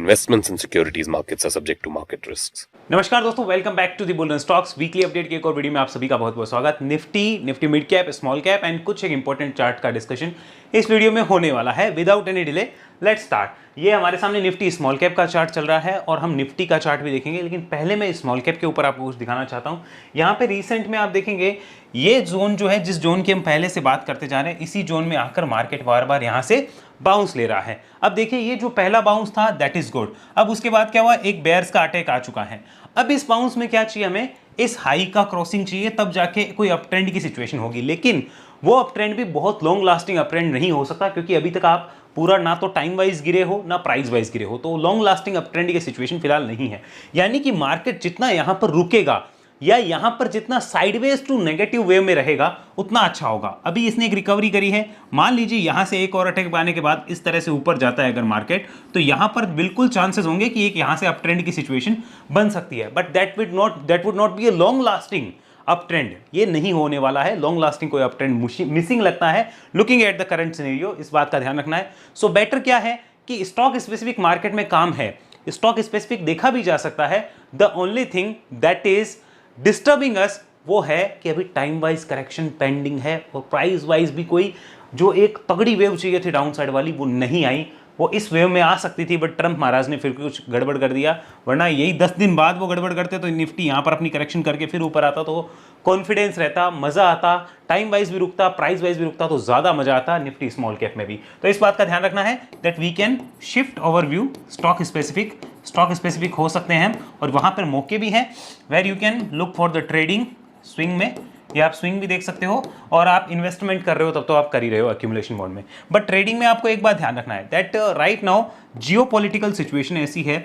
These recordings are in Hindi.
Investments in securities markets are subject to market risks. नमस्कार दोस्तों, welcome back to the bull run stocks weekly update के एक और वीडियो में आप सभी का बहुत बहुत स्वागत। Nifty mid cap, small cap and कुछ एक इंपॉर्टेंट चार्ट का डिस्कशन इस वीडियो में होने वाला है। Without any delay let's start. ये हमारे सामने निफ्टी स्मॉल कैप का चार्ट चल रहा है और हम निफ्टी का चार्ट भी देखेंगे, लेकिन पहले मैं स्मॉल कैप के ऊपर आपको कुछ दिखाना चाहता हूँ। यहाँ पे रिसेंट में आप देखेंगे ये जोन जो है, जिस जोन की हम पहले से बात करते जा रहे हैं, इसी जोन में आकर मार्केट बार बार यहाँ से बाउंस ले रहा है। अब देखिए ये जो पहला बाउंस था दैट इज गुड। अब उसके बाद क्या हुआ, एक बेयर्स का अटैक आ चुका है। अब इस बाउंस में क्या चाहिए, हमें इस हाई का क्रॉसिंग चाहिए, तब जाके कोई अप ट्रेंड की सिचुएशन होगी। लेकिन वो अप ट्रेंड भी बहुत लॉन्ग लास्टिंग अप ट्रेंड नहीं हो सकता, क्योंकि अभी तक आप पूरा ना तो टाइम वाइज गिरे हो ना प्राइस वाइज गिरे हो, तो लॉन्ग लास्टिंग अप ट्रेंड की सिचुएशन फिलहाल नहीं है। यानी कि मार्केट जितना यहां पर रुकेगा या यहां पर जितना साइडवेज टू नेगेटिव वेव में रहेगा उतना अच्छा होगा। अभी इसने एक रिकवरी करी है, मान लीजिए यहां से एक और अटैक आने के बाद इस तरह से ऊपर जाता है अगर मार्केट, तो यहां पर बिल्कुल चांसेस होंगे कि एक यहां से अप ट्रेंड की सिचुएशन बन सकती है। But that would not be a long lasting up trend. ये नहीं होने वाला है लॉन्ग लास्टिंग कोई अप ट्रेंड, मिसिंग लगता है looking at the current scenario. इस बात का ध्यान रखना है। सो बेटर क्या है कि स्टॉक स्पेसिफिक मार्केट में काम है, स्टॉक स्पेसिफिक देखा भी जा सकता है। The only thing that is disturbing us वो है कि अभी टाइम वाइज करेक्शन पेंडिंग है और प्राइस वाइज भी कोई जो एक तगड़ी वेव चाहिए थी डाउन साइड वाली वो नहीं आई। वो इस वेव में आ सकती थी, बट ट्रंप महाराज ने फिर कुछ गड़बड़ कर दिया, वरना यही 10 दिन बाद वो गड़बड़ करते तो निफ्टी यहाँ पर अपनी करेक्शन करके फिर ऊपर आता, तो कॉन्फिडेंस रहता, मजा आता, टाइम वाइज भी रुकता, प्राइस वाइज भी रुकता, तो ज्यादा मजा आता निफ्टी स्मॉल कैप में भी। तो इस बात का ध्यान रखना है that we can shift over view stock specific हो सकते हैं और वहां पर मौके भी हैं where you can look for the trading swing में, या आप स्विंग भी देख सकते हो और आप इन्वेस्टमेंट कर रहे हो तब तो आप कर ही रहे हो एक्यूमुलेशन मोड में। बट ट्रेडिंग में आपको एक बात ध्यान रखना है that right now geopolitical situation ऐसी है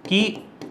कि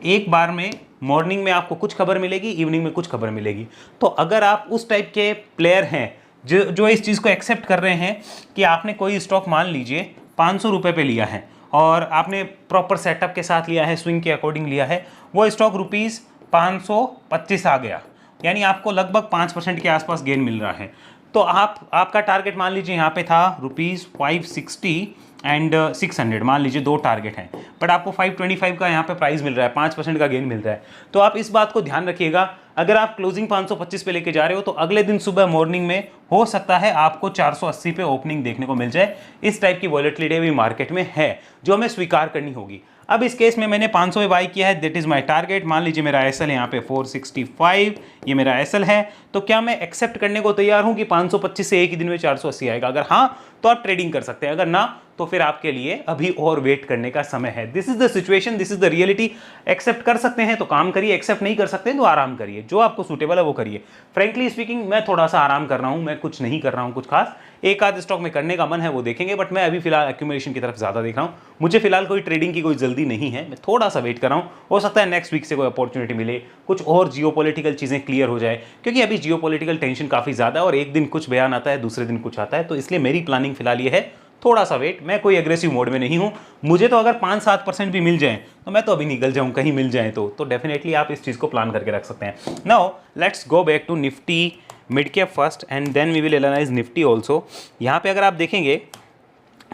एक बार में मॉर्निंग में आपको कुछ खबर मिलेगी, इवनिंग में कुछ खबर मिलेगी। तो अगर आप उस टाइप के प्लेयर हैं जो इस चीज़ को एक्सेप्ट कर रहे हैं कि आपने कोई स्टॉक मान लीजिए 500 रुपये पे लिया है और आपने प्रॉपर सेटअप के साथ लिया है, स्विंग के अकॉर्डिंग लिया है, वो स्टॉक रुपीज़ 525 आ गया, यानी आपको लगभग 5% के आसपास गेन मिल रहा है। तो आपका टारगेट मान लीजिए यहाँ पे था रुपीज़ 560 एंड 600, मान लीजिए दो टारगेट हैं, बट आपको 525 का यहाँ पे प्राइस मिल रहा है, 5% का गेन मिल रहा है। तो आप इस बात को ध्यान रखिएगा, अगर आप क्लोजिंग 525 पे लेके जा रहे हो तो अगले दिन सुबह मॉर्निंग में हो सकता है आपको 480 पे ओपनिंग देखने को मिल जाए। इस टाइप की वॉलेटिलिटी भी मार्केट में है जो हमें स्वीकार करनी होगी। अब इस केस में मैंने 500 पे बाई किया है, दैट इज माय टारगेट। मान लीजिए मेरा एसएल यहाँ पे 465, ये मेरा एसएल है। तो क्या मैं एक्सेप्ट करने को तैयार हूँ कि 525 से एक ही दिन में 480 आएगा? अगर हाँ तो आप ट्रेडिंग कर सकते हैं, अगर ना तो फिर आपके लिए अभी और वेट करने का समय है। This is the situation, this is the reality. Accept कर सकते हैं तो काम करिए, एक्सेप्ट नहीं कर सकते हैं तो आराम करिए, जो आपको सूटेबल है वो करिए। फ्रेंकली स्पीकिंग मैं थोड़ा सा आराम कर रहा हूँ, मैं कुछ नहीं कर रहा हूँ कुछ खास। एक आध स्टॉक में करने का मन है वो देखेंगे, बट मैं अभी फिलहाल एक्यूमुलेशन की तरफ ज्यादा देख रहा हूँ। मुझे फिलहाल कोई ट्रेडिंग की कोई जल्दी नहीं है, मैं थोड़ा सा वेट कर रहा हूँ। हो सकता है नेक्स्ट वीक से कोई अपॉर्चुनिटी मिले, कुछ और जियोपॉलिटिकल चीजें क्लियर हो जाए, क्योंकि अभी जियोपॉलिटिकल टेंशन काफी ज्यादा है और एक दिन कुछ बयान आता है, दूसरे दिन कुछ आता है। तो इसलिए मेरी प्लानिंग फिलहाल ये है थोड़ा सा वेट। मैं कोई एग्रेसिव मोड में नहीं हूं। मुझे तो अगर 5-7% भी मिल जाए तो मैं तो अभी निकल जाऊं, कहीं मिल जाए तो डेफिनेटली आप इस चीज़ को प्लान करके रख सकते हैं। Now let's go back to Nifty mid cap first and then we will analyse Nifty also. यहाँ पे अगर आप देखेंगे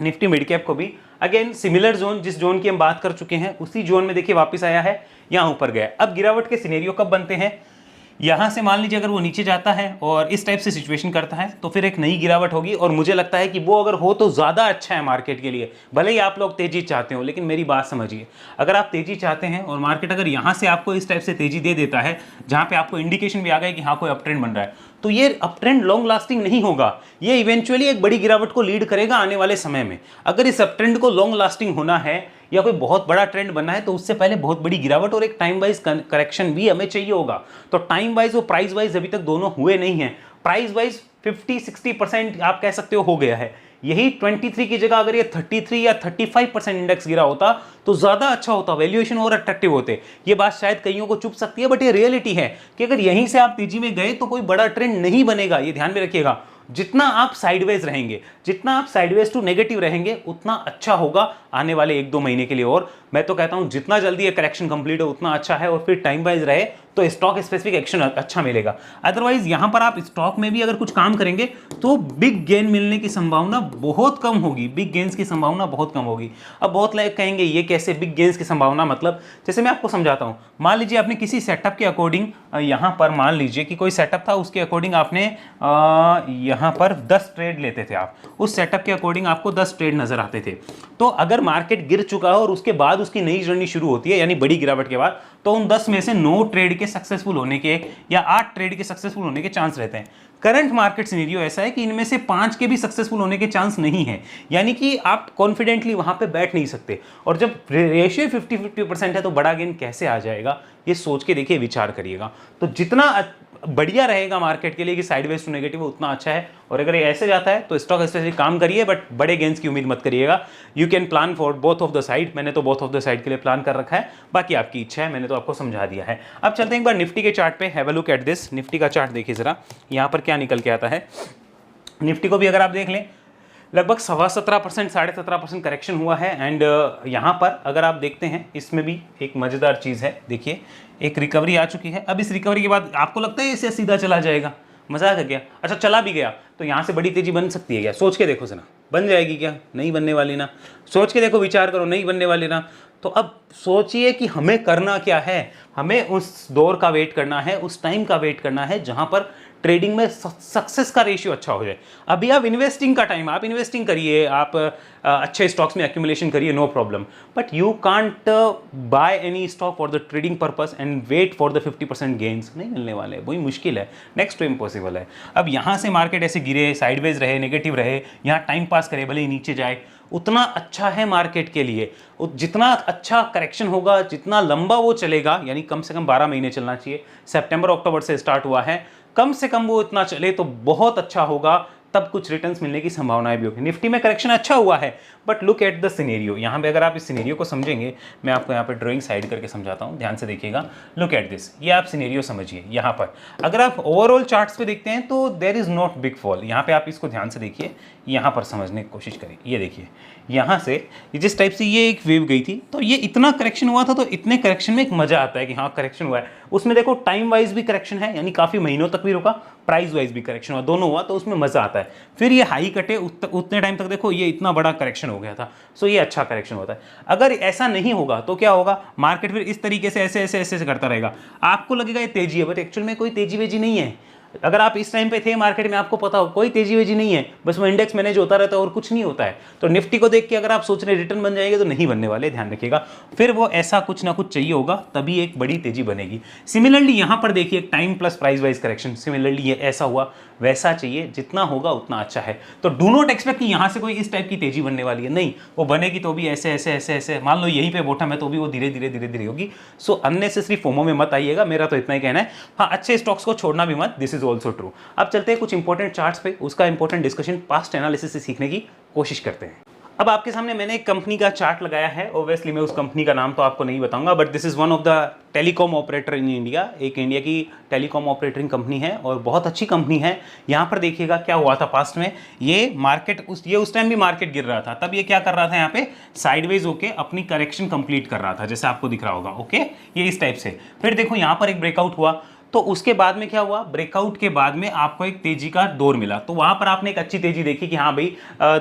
निफ्टी मिड कैप को भी अगेन सिमिलर जोन, जिस जोन की हम बात कर चुके हैं उसी जोन में देखिए वापस आया है, यहाँ ऊपर गया। अब गिरावट के सिनेरियो कब बनते हैं? यहाँ से मान लीजिए अगर वो नीचे जाता है और इस टाइप से सिचुएशन करता है तो फिर एक नई गिरावट होगी, और मुझे लगता है कि वो अगर हो तो ज़्यादा अच्छा है मार्केट के लिए। भले ही आप लोग तेजी चाहते हो, लेकिन मेरी बात समझिए, अगर आप तेजी चाहते हैं और मार्केट अगर यहाँ से आपको इस टाइप से तेजी दे देता है जहाँ पे आपको इंडिकेशन भी आ गया कि हाँ कोई अप ट्रेंड बन रहा है, तो ये अप ट्रेंड लॉन्ग लास्टिंग नहीं होगा। ये इवेंचुअली एक बड़ी गिरावट को लीड करेगा आने वाले समय में। अगर इस अप ट्रेंड को लॉन्ग लास्टिंग होना है या कोई बहुत बड़ा ट्रेंड बनना है तो उससे पहले बहुत बड़ी गिरावट और एक टाइम वाइज करेक्शन भी हमें चाहिए होगा। तो टाइम वाइज और प्राइस वाइज अभी तक दोनों हुए नहीं हैं। प्राइस वाइज 50-60% आप कह सकते हो गया है। यही 23 की जगह अगर ये 33 या 35% इंडेक्स गिरा होता तो ज्यादा अच्छा होता, वैल्यूएशन और अट्रैक्टिव होते। ये बात शायद कईयों को चुप सकती है, बट ये रियलिटी है कि अगर यहीं से आप तेजी में गए तो कोई बड़ा ट्रेंड नहीं बनेगा। ये ध्यान में रखिएगा। जितना आप साइडवेज रहेंगे, जितना आप साइडवेज टू नेगेटिव रहेंगे, उतना अच्छा होगा आने वाले 1-2 महीने के लिए। और मैं तो कहता हूं जितना जल्दी ये करेक्शन कंप्लीट हो उतना अच्छा है, और फिर टाइम वाइज रहे तो स्टॉक स्पेसिफिक एक्शन अच्छा मिलेगा। अदरवाइज यहां पर आप स्टॉक में भी अगर कुछ काम करेंगे तो बिग गेन मिलने की संभावना बहुत कम होगी, बिग गेन्स की संभावना बहुत कम होगी। अब बहुत लोग कहेंगे ये कैसे बिग गेन्स की संभावना, मतलब जैसे मैं आपको समझाता हूं। मान लीजिए आपने किसी सेटअप के अकॉर्डिंग यहां पर मान लीजिए कि कोई सेटअप था, उसके अकॉर्डिंग आपने यहां पर 10 ट्रेड लेते थे आप, उस सेटअप के अकॉर्डिंग आपको 10 ट्रेड नजर आते थे। तो अगर मार्केट गिर चुका है और उसके बाद उसकी नई जर्नी शुरू होती है, यानी बड़ी गिरावट के बाद, तो उन 10 में से 9 ट्रेड के सक्सेसफुल होने के या 8 ट्रेड के सक्सेसफुल होने के चांस रहते हैं। करंट मार्केट सिनेरियो ऐसा है कि इनमें से 5 के भी सक्सेसफुल होने के चांस नहीं है, यानी कि आप कॉन्फिडेंटली वहां पे बैठ नहीं सकते। और जब रेशियो 50-50% है तो बड़ा गेन कैसे आ जाएगा, ये सोच के देखिए, विचार करिएगा। तो जितना बढ़िया रहेगा मार्केट के लिए कि साइडवेज टू नेगेटिव, उतना अच्छा है। और अगर ये ऐसे जाता है तो स्टॉक स्पेसिफिक काम करिए, बट बड़े गेंस की उम्मीद मत करिएगा। You can plan for both of the side, मैंने तो बोथ ऑफ द साइड के लिए प्लान कर रखा है, बाकी आपकी इच्छा है, मैंने तो आपको समझा दिया है। अब चलते हैं एक बार निफ्टी के चार्ट पे, have a look at this. Nifty का चार्ट देखिए जरा, यहाँ पर क्या निकल के आता है। निफ्टी को भी अगर आप देख लें, लगभग 17.5%, 17.5% करेक्शन हुआ है। एंड यहाँ पर अगर आप देखते हैं, इसमें भी एक मज़ेदार चीज़ है, देखिए एक रिकवरी आ चुकी है। अब इस रिकवरी के बाद आपको लगता है इसे सीधा चला जाएगा, मजाक है क्या? अच्छा चला भी गया तो यहाँ से बड़ी तेजी बन सकती है क्या? सोच के देखो जरा, बन जाएगी क्या? नहीं बनने वाली ना। सोच के देखो, विचार करो, नहीं बनने वाली ना। तो अब सोचिए कि हमें करना क्या है। हमें उस दौर का वेट करना है, उस टाइम का वेट करना है जहां पर ट्रेडिंग में सक्सेस का रेशियो अच्छा हो जाए। अभी आप इन्वेस्टिंग का टाइम, आप इन्वेस्टिंग करिए, आप अच्छे स्टॉक्स में एक्यूमुलेशन करिए, no problem, but you can't buy any stock for the trading purpose and wait for the 50% gains. नहीं मिलने वाले, वही मुश्किल है, नेक्स्ट टू इम्पॉसिबल है। अब यहाँ से मार्केट ऐसे गिरे, साइडवेज रहे, नेगेटिव रहे, यहाँ टाइम पास करे, भले ही नीचे जाए, उतना अच्छा है मार्केट के लिए। जितना अच्छा करेक्शन होगा, जितना लंबा वो चलेगा, यानी कम से कम 12 महीने चलना चाहिए, सितंबर अक्टूबर से स्टार्ट हुआ है, कम से कम वो इतना चले तो बहुत अच्छा होगा, तब कुछ रिटर्न्स मिलने की संभावनाएं भी होगी। निफ्टी में करेक्शन अच्छा हुआ है, but look at the scenario. यहाँ पे अगर आप इस सिनेरियो को समझेंगे, मैं आपको यहाँ पे ड्राइंग साइड करके समझाता हूँ, ध्यान से देखिएगा। लुक एट दिस, ये आप सिनेरियो समझिए। यहाँ पर अगर आप ओवरऑल चार्ट्स पे देखते हैं तो there is not big fall. यहाँ पे आप इसको ध्यान से देखिए, यहाँ पर समझने की कोशिश करिए। ये देखिए, यहाँ से जिस टाइप से ये एक वेव गई थी, तो ये इतना करेक्शन हुआ था, तो इतने करेक्शन में एक मजा आता है कि हाँ करेक्शन हुआ है। उसमें देखो टाइम वाइज भी करेक्शन है, यानी काफी महीनों तक भी रुका, प्राइस वाइज भी करेक्शन हुआ, दोनों हुआ, तो उसमें मजा आता है। फिर ये हाई कटे, उतने टाइम तक देखो ये इतना बड़ा करेक्शन हो गया था, सो ये अच्छा करेक्शन होता है। अगर ऐसा नहीं होगा तो क्या होगा, मार्केट फिर इस तरीके से ऐसे ऐसे ऐसे करता रहेगा। आपको लगेगा ये तेजी है, बट एक्चुअल में कोई तेजी वेजी नहीं है। अगर आप इस टाइम पे थे मार्केट में, आपको पता हो कोई तेजी वेजी नहीं है, बस वो इंडेक्स मैनेज होता रहता है और कुछ नहीं होता है। तो निफ्टी को देख के अगर आप सोच रहे रिटर्न बन जाएंगे, तो नहीं बनने वाले, ध्यान रखिएगा। फिर वो ऐसा कुछ ना कुछ चाहिए होगा, तभी एक बड़ी तेजी बनेगी। सिमिलरली यहाँ पर देखिए, time plus price wise correction, similarly ये ऐसा हुआ, वैसा चाहिए, जितना होगा उतना अच्छा है। तो डू नॉट एक्सपेक्ट कि यहाँ से कोई इस टाइप की तेजी बनने वाली है, नहीं, वो बनेगी तो भी ऐसे ऐसे ऐसे ऐसे, मान लो यहीं पे बॉटम है तो भी वो धीरे धीरे धीरे धीरे होगी। सो अननेसेसरी फोमो में मत आइएगा, मेरा तो इतना ही कहना है। हाँ, अच्छे स्टॉक्स को छोड़ना भी मत, दिस इज ऑल्सो ट्रू। अब चलते हैं कुछ इंपॉर्टेंट चार्ट्स पे, उसका इंपॉर्टेंट डिस्कशन पास्ट एनालिसिस से सीखने की कोशिश करते हैं। अब आपके सामने मैंने एक कंपनी का चार्ट लगाया है। ऑब्वियसली मैं उस कंपनी का नाम तो आपको नहीं बताऊंगा, but this is one of the telecom operator in India. एक इंडिया की टेलीकॉम ऑपरेटरिंग कंपनी है और बहुत अच्छी कंपनी है। यहाँ पर देखिएगा क्या हुआ था पास्ट में। ये मार्केट उस टाइम भी मार्केट गिर रहा था, तब ये क्या कर रहा था, यहाँ पे साइडवेज होके अपनी करेक्शन कंप्लीट कर रहा था, जैसे आपको दिख रहा होगा। ओके, ये इस टाइप से। फिर देखो यहाँ पर एक ब्रेकआउट हुआ, तो उसके बाद में क्या हुआ, ब्रेकआउट के बाद में आपको एक तेजी का दौर मिला, तो वहां पर आपने एक अच्छी तेजी देखी कि हाँ भाई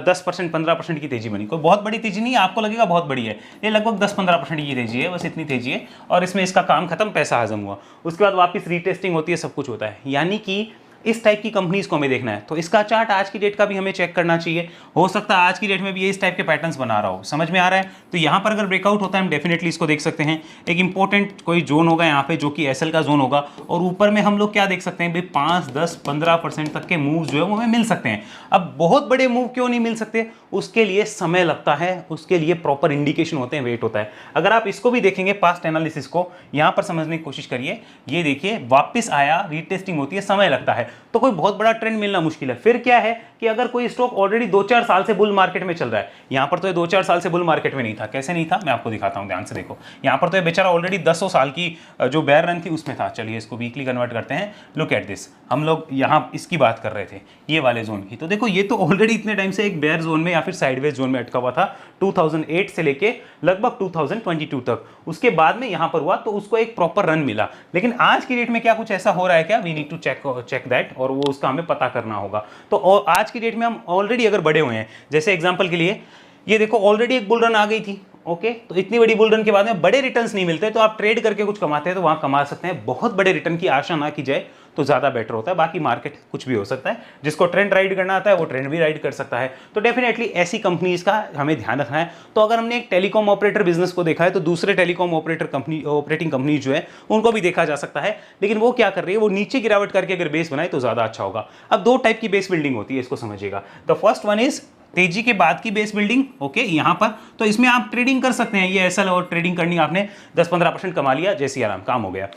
10% 15% की तेजी बनी। कोई बहुत बड़ी तेजी नहीं है, आपको लगेगा बहुत बड़ी है, ये लगभग 10-15% की तेजी है, बस इतनी तेजी है, और इसमें इसका काम खत्म, पैसा हजम हुआ। उसके बाद वापस रीटेस्टिंग होती है, सब कुछ होता है। यानी कि इस टाइप की कंपनीज को हमें देखना है, तो इसका चार्ट आज की डेट का भी हमें चेक करना चाहिए। हो सकता है आज की डेट में भी ये इस टाइप के पैटर्न्स बना रहा हो, समझ में आ रहा है। तो यहाँ पर अगर ब्रेकआउट होता है, हम डेफिनेटली इसको देख सकते हैं। एक इंपॉर्टेंट कोई जोन होगा यहाँ पे, जो कि एसएल का जोन होगा, और ऊपर में हम लोग क्या देख सकते हैं भाई, 5, 10, 15% तक के मूव जो है वो हमें मिल सकते हैं। अब बहुत बड़े मूव क्यों नहीं मिल सकते, उसके लिए समय लगता है, उसके लिए प्रॉपर इंडिकेशन होते हैं, वेट होता है। अगर आप इसको भी देखेंगे, पास्ट एनालिसिस को यहाँ पर समझने की कोशिश करिए, ये देखिए वापस आया, रीटेस्टिंग होती है, समय लगता है। तो कोई बहुत बड़ा ट्रेंड मिलना मुश्किल है। फिर क्या है कि अगर कोई स्टॉक ऑलरेडी 2-4 साल से बुल मार्केट में चल रहा है, यहाँ पर तो ये 2-4 साल से बुल मार्केट में नहीं था। कैसे नहीं था मैं आपको दिखाता हूँ, ध्यान से देखो। यहाँ पर तो ये बेचारा ऑलरेडी 10 साल की जो बेयर रन थी उसमें था। चलिए इसको वीकली कन्वर्ट करते हैं। लुक एट दिस, हम लोग यहाँ इसकी बात कर रहे थे, ये वाले जोन की। तो देखो ये तो ऑलरेडी इतने टाइम से एक बेयर जोन में या फिर साइडवेज जोन में अटका हुआ था, 2008 से लेके लगभग 2022 तक। उसके बाद में यहाँ पर हुआ तो उसको एक प्रॉपर रन मिला। लेकिन आज की डेट में क्या कुछ ऐसा हो रहा है क्या? We need to check that, और वो उसका हमें पता करना होगा। तो आज की डेट में हम ऑलरेडी अगर बड़े हुए हैं, जैसे एग्जांपल के लिए ये देखो ऑलरेडी एक बुल रन आ गई थी, ओके। तो इतनी बड़ी बुल रन के बाद में बड़े रिटर्न्स नहीं मिलते, तो आप ट्रेड करके कुछ कमाते हैं तो वहां कमा सकते हैं। बहुत बड़े रिटर्न की आशा ना की जाए तो ज़्यादा बेटर होता है। बाकी मार्केट कुछ भी हो सकता है, जिसको ट्रेंड राइड करना आता है वो ट्रेंड भी राइड कर सकता है। तो डेफिनेटली ऐसी कंपनीज का हमें ध्यान रखना है। तो अगर हमने एक टेलीकॉम ऑपरेटर बिजनेस को देखा है तो दूसरे टेलीकॉम ऑपरेटिंग कंपनी जो है उनको भी देखा जा सकता है। लेकिन वो क्या कर रही है, वो नीचे गिरावट करके अगर बेस बनाए तो ज़्यादा अच्छा होगा। अब दो टाइप की बेस बिल्डिंग होती है, इसको समझिएगा। द फर्स्ट वन इज तेजी के बाद की बेस बिल्डिंग, ओके। यहाँ पर तो इसमें आप ट्रेडिंग कर सकते हैं, ये ऐसा और ट्रेडिंग करनी, आपने 10-15% कमा लिया, जैसे आराम काम हो गया।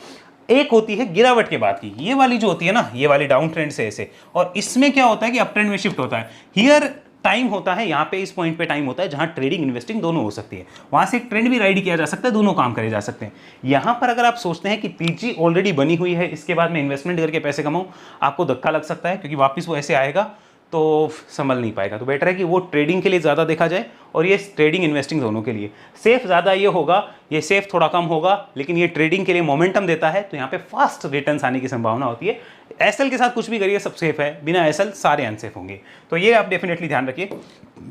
एक होती है गिरावट के बाद की, ये वाली जो होती है ना, ये वाली डाउन ट्रेंड से ऐसे, और इसमें क्या होता है कि अप ट्रेंड में शिफ्ट होता है। हियर टाइम होता है, यहाँ पे इस पॉइंट पे टाइम होता है जहां ट्रेडिंग इन्वेस्टिंग दोनों हो सकती है। वहां से एक ट्रेंड भी राइड किया जा सकता है, दोनों काम करे जा सकते हैं। यहां पर अगर आप सोचते हैं कि तेजी ऑलरेडी बनी हुई है, इसके बाद मैं इन्वेस्टमेंट करके पैसे कमाऊं, आपको धक्का लग सकता है, क्योंकि वापस वो ऐसे आएगा तो संभल नहीं पाएगा। तो बेटर है कि वो ट्रेडिंग के लिए ज़्यादा देखा जाए, और ये ट्रेडिंग इन्वेस्टिंग दोनों के लिए सेफ ज़्यादा ये होगा, ये सेफ थोड़ा कम होगा, लेकिन ये ट्रेडिंग के लिए मोमेंटम देता है, तो यहाँ पे फास्ट रिटर्न्स आने की संभावना होती है। एसएल के साथ कुछ भी करिए सब सेफ है, बिना एसएल सारे अनसेफ होंगे। तो ये आप डेफिनेटली ध्यान रखिए।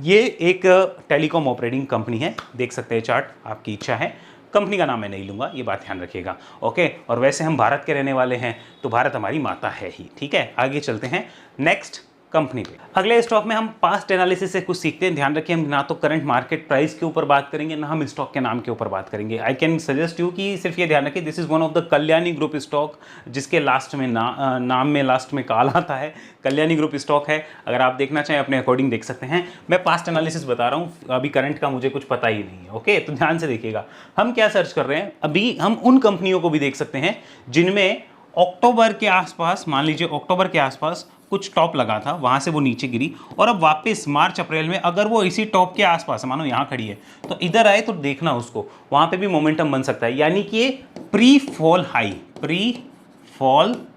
ये एक टेलीकॉम ऑपरेटिंग कंपनी है, देख सकते हैं चार्ट, आपकी इच्छा है। कंपनी का नाम मैं नहीं लूंगा, ये बात ध्यान रखिएगा, ओके। और वैसे हम भारत के रहने वाले हैं, तो भारत हमारी माता है ही, ठीक है। आगे चलते हैं नेक्स्ट कंपनी पे। अगले स्टॉक में हम पास्ट एनालिसिस से कुछ सीखते हैं। ध्यान रखिए, हम ना तो करंट मार्केट प्राइस के ऊपर बात करेंगे, ना हम स्टॉक के नाम के ऊपर बात करेंगे। आई कैन सजेस्ट यू कि सिर्फ ये ध्यान रखिए, this is one of the Kalyani group stock, जिसके लास्ट में नाम में लास्ट में काल आता है। कल्याणी ग्रुप स्टॉक है, अगर आप देखना चाहें अपने अकॉर्डिंग देख सकते हैं। मैं पास्ट एनालिसिस बता रहा हूँ, अभी करंट का मुझे कुछ पता ही नहीं है, ओके। तो ध्यान से देखिएगा हम क्या सर्च कर रहे हैं। अभी हम उन कंपनियों को भी देख सकते हैं जिनमें अक्टूबर के आसपास, मान लीजिए अक्टूबर के आसपास कुछ टॉप लगा था, वहां से वो नीचे गिरी, और अब वापस मार्च अप्रैल में अगर वो इसी टॉप के आसपास, मानो यहाँ खड़ी है, तो इधर आए तो देखना उसको, वहां पे भी मोमेंटम बन सकता है। यानी कि प्री फॉल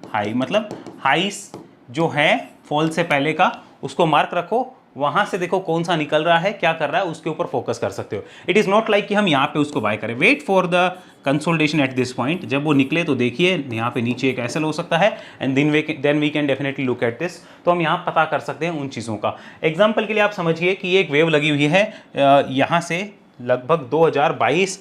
हाई मतलब हाइस जो है फॉल से पहले का, उसको मार्क रखो, वहां से देखो कौन सा निकल रहा है, क्या कर रहा है, उसके ऊपर फोकस कर सकते हो। इट इज नॉट लाइक कि हम यहाँ पे उसको बाय करें। Wait for the consolidation at this point, जब वो निकले तो देखिए यहाँ पे नीचे एक एसएल हो सकता है, and then we can definitely look at this. तो हम यहाँ पता कर सकते हैं उन चीज़ों का। एग्जाम्पल के लिए आप समझिए कि एक वेव लगी हुई है यहाँ से लगभग 2022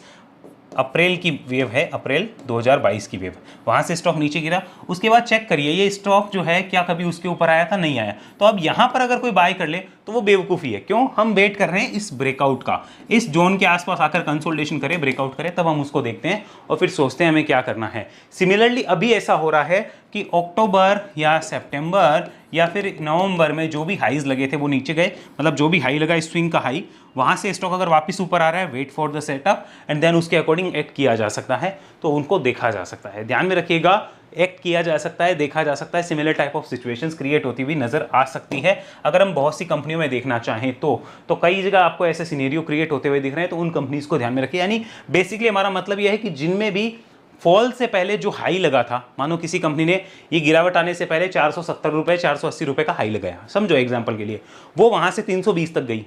अप्रैल की वेव है, अप्रैल 2022 की वेव, वहाँ से स्टॉक नीचे गिरा। उसके बाद चेक करिए ये स्टॉक जो है क्या कभी उसके ऊपर आया था, नहीं आया। तो अब यहाँ पर अगर कोई बाय कर ले तो वो बेवकूफ़ी है। क्यों? हम वेट कर रहे हैं इस ब्रेकआउट का, इस जोन के आसपास आकर कंसोलिडेशन करे, ब्रेकआउट करे, तब हम उसको देखते हैं और फिर सोचते हैं हमें क्या करना है। सिमिलरली अभी ऐसा हो रहा है कि अक्टूबर या सितंबर या फिर नवंबर में जो भी हाईज लगे थे वो नीचे गए, मतलब जो भी हाई लगा स्विंग का हाई, वहाँ से स्टॉक अगर वापस ऊपर आ रहा है, wait for the setup and then उसके अकॉर्डिंग एक्ट किया जा सकता है। तो उनको देखा जा सकता है, ध्यान में रखिएगा, एक्ट किया जा सकता है, देखा जा सकता है। Similar type of situations create होती हुई नजर आ सकती है। अगर हम बहुत सी कंपनियों में देखना चाहें तो कई जगह आपको ऐसे सिनेरियो क्रिएट होते हुए दिख रहे हैं, तो उन कंपनीज को ध्यान में रखिए। यानी बेसिकली हमारा मतलब यह है कि जिनमें भी फॉल से पहले जो हाई लगा था, मानो किसी कंपनी ने ये गिरावट आने से पहले 470 रुपए 480 रुपए का हाई लगाया, समझो एग्जांपल के लिए, वो वहां से 320 तक गई,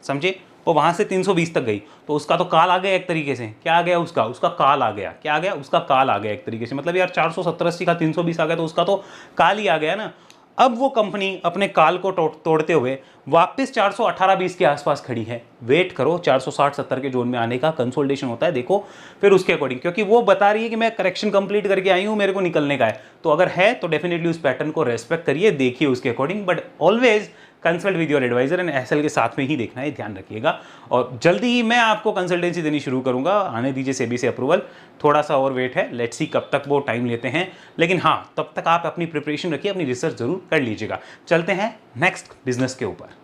समझे, वो वहां से 320 तक गई, तो उसका तो काल आ गया एक तरीके से। क्या आ गया? उसका काल आ गया। क्या आ गया? उसका काल आ गया एक तरीके से। मतलब यार 470-80 का 320 आ गया तो उसका तो काल ही आ गया ना। अब वो कंपनी अपने काल को तोड़ते हुए वापस 418-20 के आसपास खड़ी है। वेट करो 460-70 के जोन में आने का, कंसोलिडेशन होता है, देखो फिर उसके अकॉर्डिंग, क्योंकि वो बता रही है कि मैं करेक्शन कंप्लीट करके आई हूं, मेरे को निकलने का है। तो अगर है तो डेफिनेटली उस पैटर्न को रेस्पेक्ट करिए, देखिए उसके according, but always consult with your advisor and SL के साथ में ही देखना है, ध्यान रखिएगा। और जल्दी ही मैं आपको कंसल्टेंसी देनी शुरू करूंगा, आने दीजिए सेबी से अप्रूवल, थोड़ा सा और वेट है, लेट्स सी कब तक वो टाइम लेते हैं। लेकिन हाँ, तब तक आप अपनी प्रिपरेशन रखिए, अपनी रिसर्च जरूर कर लीजिएगा। चलते हैं नेक्स्ट बिजनेस के ऊपर।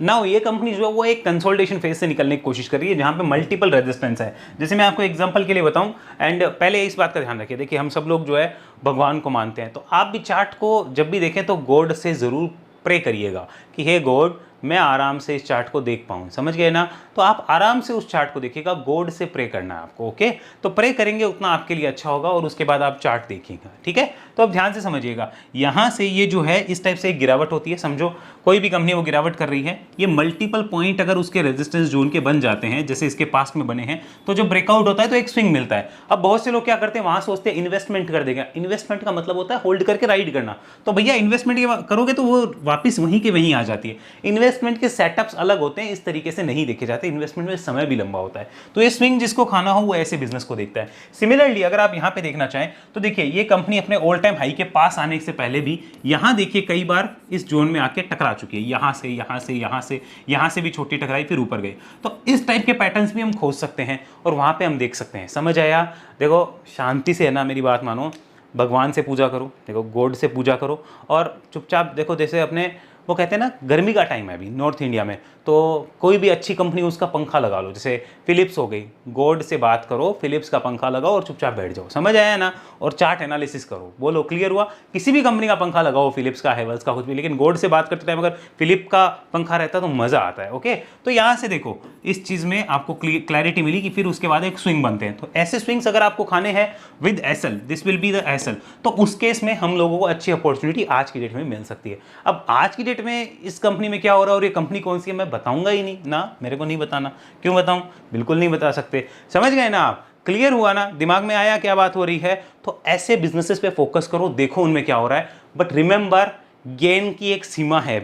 नाउ ये कंपनी जो है वो एक कंसोलिडेशन फेज से निकलने की कोशिश कर रही है जहाँ पे मल्टीपल रेजिस्टेंस है। जैसे मैं आपको एग्जांपल के लिए बताऊं, एंड पहले इस बात का ध्यान रखिए, देखिए हम सब लोग जो है भगवान को मानते हैं, तो आप भी चार्ट को जब भी देखें तो गॉड से ज़रूर प्रे करिएगा कि हे गॉड मैं आराम से इस चार्ट को देख पाऊँ, समझ गए ना। तो आप आराम से उस चार्ट को देखिएगा, गॉड से प्रे करना है आपको, ओके। तो प्रे करेंगे उतना आपके लिए अच्छा होगा और उसके बाद आप चार्ट देखिएगा, ठीक है। तो अब ध्यान से समझिएगा, यहाँ से ये जो है इस टाइप से एक गिरावट होती है, समझो कोई भी कंपनी वो गिरावट कर रही है, ये मल्टीपल पॉइंट अगर उसके रेजिस्टेंस जोन के बन जाते हैं जैसे इसके पास्ट में बने हैं, तो जो ब्रेकआउट होता है तो एक स्विंग मिलता है। अब बहुत से लोग क्या करते हैं, वहां सोचते हैं इन्वेस्टमेंट कर देगा। इन्वेस्टमेंट का मतलब होता है होल्ड करके राइड करना। तो भैया इन्वेस्टमेंट करोगे तो वो वापस वहीं के वहीं आ जाती है। इन्वेस्टमेंट के सेटअप्स अलग होते हैं, इस तरीके से नहीं देखे जाते। इन्वेस्टमेंट में समय भी लंबा होता है, तो ये स्विंग जिसको खाना हो वो ऐसे बिजनेस को देखता है। सिमिलरली अगर आप यहाँ पे देखना चाहें तो देखिए ये कंपनी अपने ऑल टाइम हाई के पास आने से पहले भी यहाँ देखिए कई बार इस जोन में आके टकरा चुकी है, यहाँ से यहाँ से यहाँ से यहाँ से भी छोटी टकराई फिर ऊपर गई। तो इस टाइप के पैटर्न्स भी हम खोज सकते हैं और वहाँ पे हम देख सकते हैं। समझ आया? देखो शांति से है ना, मेरी बात मानो, भगवान से पूजा करो, देखो गॉड से पूजा करो और चुपचाप देखो। जैसे अपने वो कहते हैं ना गर्मी का टाइम है अभी नॉर्थ इंडिया में, तो कोई भी अच्छी कंपनी उसका पंखा लगा लो, जैसे फिलिप्स हो गई, गॉड से बात करो, फिलिप्स का पंखा लगाओ और चुपचाप बैठ जाओ। समझ आया ना? और चार्ट एनालिसिस करो, बोलो क्लियर हुआ? किसी भी कंपनी का पंखा लगाओ, फिलिप्स का, हेवल्स का, कुछ भी, लेकिन गॉड से बात करते टाइम अगर फिलिप का पंखा रहता तो मज़ा आता है, ओके। तो यहाँ से देखो इस चीज़ में आपको क्लैरिटी मिली कि फिर उसके बाद एक स्विंग बनते हैं। तो ऐसे स्विंग्स अगर आपको खाने हैं with SL, this will be the SL, तो उस केस में हम लोगों को अच्छी अपॉर्चुनिटी आज की डेट में मिल सकती है। अब आज की डेट में इस कंपनी में क्या हो रहा है और ये कंपनी कौन सी है मैं बताऊंगा ही नहीं ना, मेरे को नहीं बताना। क्यों बताऊं? बिल्कुल नहीं बता सकते। समझ गए ना आप? क्लियर हुआ ना? दिमाग में आया क्या बात हो रही है? तो ऐसे बिजनेसेस पे फोकस करो, देखो उनमें क्या हो रहा है। बट रिमेंबर, गेन की एक सीमा है।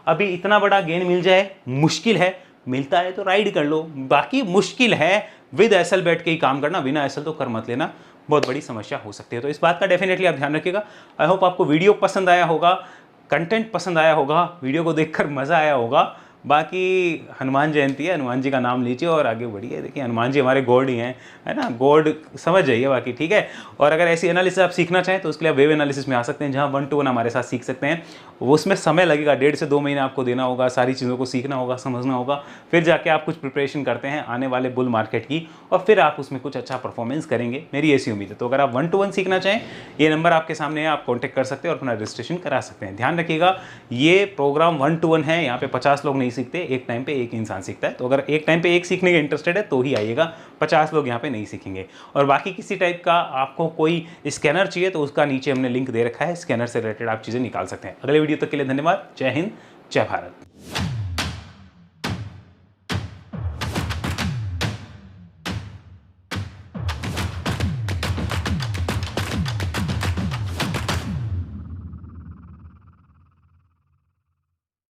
अभी इतना बड़ा गेन मिल जाए मुश्किल है, मिलता है तो राइड कर लो, बाकी मुश्किल है। विद एसएल बैठ के ही काम करना, बिना एसएल तो कर मत लेना, बहुत बड़ी समस्या हो सकती है। तो इस बात का डेफिनेटली आप ध्यान रखिएगा। आई होप आपको वीडियो पसंद आया होगा, कंटेंट पसंद आया होगा, वीडियो को देखकर मज़ा आया होगा। बाकी हनुमान जयंती है, हनुमान जी का नाम लीजिए और आगे बढ़िए। देखिए हनुमान जी हमारे गॉड ही हैं, है ना, गॉड समझ जाइए बाकी, ठीक है। और अगर ऐसी एनालिसिस आप सीखना चाहें तो उसके लिए वेव एनालिसिस में आ सकते हैं, जहाँ 1 to 1 हमारे साथ सीख सकते हैं। वो उसमें समय लगेगा, 1.5 से 2 महीने आपको देना होगा, सारी चीज़ों को सीखना होगा, समझना होगा, फिर जाके आप कुछ प्रिपरेशन करते हैं आने वाले बुल मार्केट की, और फिर आप उसमें कुछ अच्छा परफॉर्मेंस करेंगे, मेरी ऐसी उम्मीद है। तो अगर आप 1 to 1 सीखना चाहें, ये नंबर आपके सामने है, आप कॉन्टैक्ट कर सकते हैं और अपना रजिस्ट्रेशन करा सकते हैं। ध्यान रखिएगा ये प्रोग्राम 1 to 1 है, यहाँ पे 50 लोग नहीं सीखते, एक टाइम पे एक इंसान सीखता है। तो अगर एक टाइम पे एक सीखने के इंटरेस्टेड है तो ही आइएगा, 50 लोग यहाँ पे नहीं सीखेंगे। और बाकी किसी टाइप का आपको कोई स्कैनर चाहिए तो उसका नीचे हमने लिंक दे रखा है, स्कैनर से रिलेटेड आप चीज़ें निकाल सकते हैं। अगले वीडियो तक के लिए धन्यवाद। जय हिंद, जय भारत।